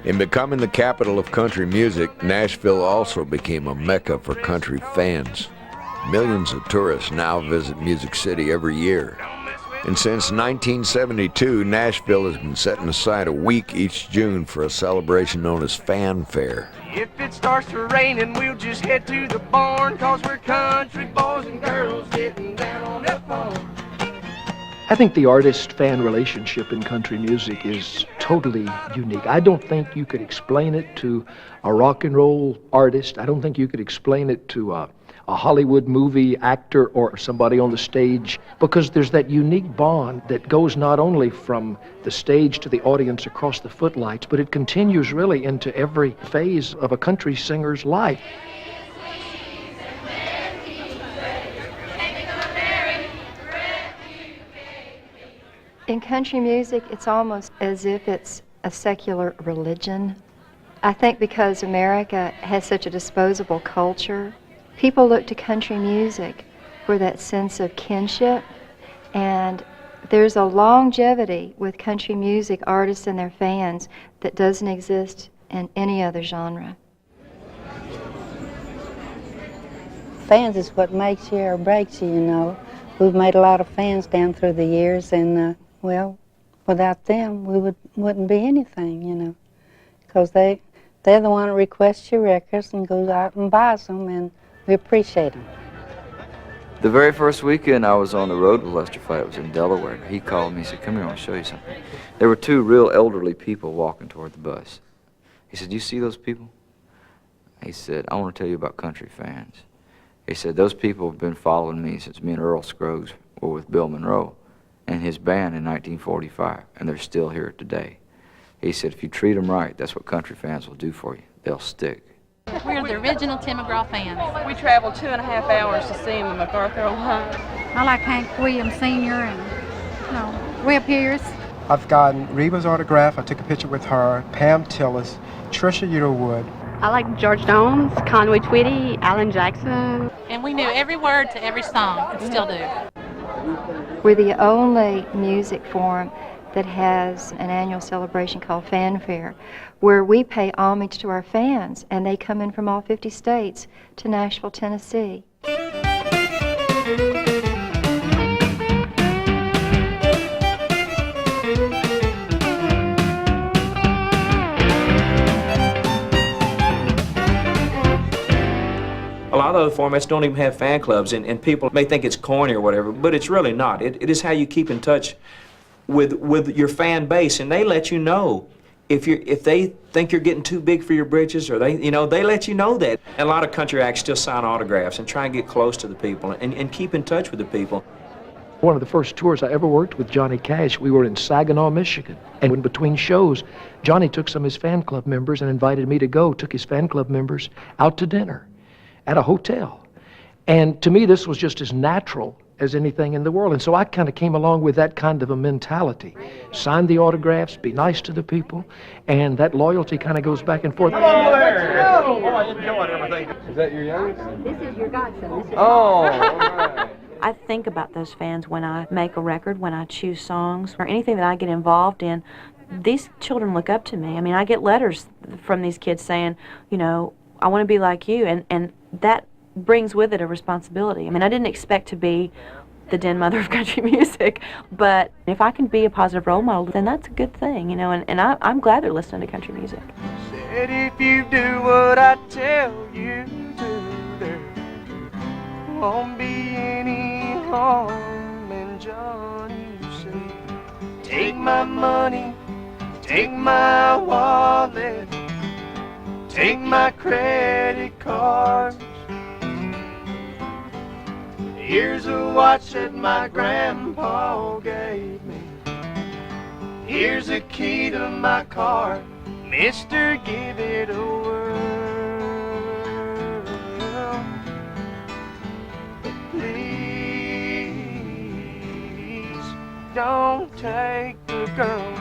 In becoming the capital of country music, Nashville also became a mecca for country fans. Millions of tourists now visit Music City every year. And since 1972, Nashville has been setting aside a week each June for a celebration known as Fan Fair. If it starts to rain, and we'll just head to the barn, 'cause we're country boys and girls getting down on that farm. I think the artist-fan relationship in country music is totally unique. I don't think you could explain it to a rock and roll artist. I don't think you could explain it to a Hollywood movie actor or somebody on the stage, because there's that unique bond that goes not only from the stage to the audience across the footlights, but it continues really into every phase of a country singer's life. In country music, it's almost as if it's a secular religion. I think because America has such a disposable culture, people look to country music for that sense of kinship, and there's a longevity with country music artists and their fans that doesn't exist in any other genre. Fans is what makes you or breaks you, you know. We've made a lot of fans down through the years, and well, without them, we wouldn't be anything, you know, because they're the one that requests your records and goes out and buys them, and we appreciate them. The very first weekend I was on the road with Lester Flatt, it was in Delaware. He called me, he said, "Come here, I want to show you something." There were two real elderly people walking toward the bus. He said, "Do you see those people?" He said, "I want to tell you about country fans." He said, "Those people have been following me since me and Earl Scruggs were with Bill Monroe and his band in 1945, and they're still here today." He said, "If you treat them right, that's what country fans will do for you. They'll stick." We're the original Tim McGraw fans. We traveled 2.5 hours to see him in MacArthur, Ohio. I like Hank Williams Sr. and, Reb Pierce. I've gotten Reba's autograph. I took a picture with her, Pam Tillis, Trisha Yearwood. I like George Jones, Conway Twitty, Alan Jackson. And we knew every word to every song, and still do. We're the only music forum that has an annual celebration called Fan Fair, where we pay homage to our fans, and they come in from all 50 states to Nashville, Tennessee. A lot of the formats don't even have fan clubs, and people may think it's corny or whatever, but it's really not. It is how you keep in touch with your fan base, and they let you know if they think you're getting too big for your britches, or they let you know that. And a lot of country acts still sign autographs and try and get close to the people and keep in touch with the people. One of the first tours I ever worked with Johnny Cash, we were in Saginaw, Michigan. And in between shows, Johnny took some of his fan club members and invited me to go, took his fan club members out to dinner at a hotel. And to me, this was just as natural as anything in the world. And so I kind of came along with that kind of a mentality. Sign the autographs, be nice to the people, and that loyalty kind of goes back and forth. Hello there! Oh, I enjoyed everything. Is that your youngest? This is your godson. Oh, all right. I think about those fans when I make a record, when I choose songs, or anything that I get involved in. These children look up to me. I mean, I get letters from these kids saying, I want to be like you, and that brings with it a responsibility. I mean, I didn't expect to be the den mother of country music, but if I can be a positive role model, then that's a good thing, and I'm glad they're listening to country music. Said if you do what I tell you to, there won't be any harm. And Johnny said, take my money, take my wallet, take my credit cards. Here's a watch that my grandpa gave me. Here's a key to my car. Mister, give it a whirl. But please don't take the girl.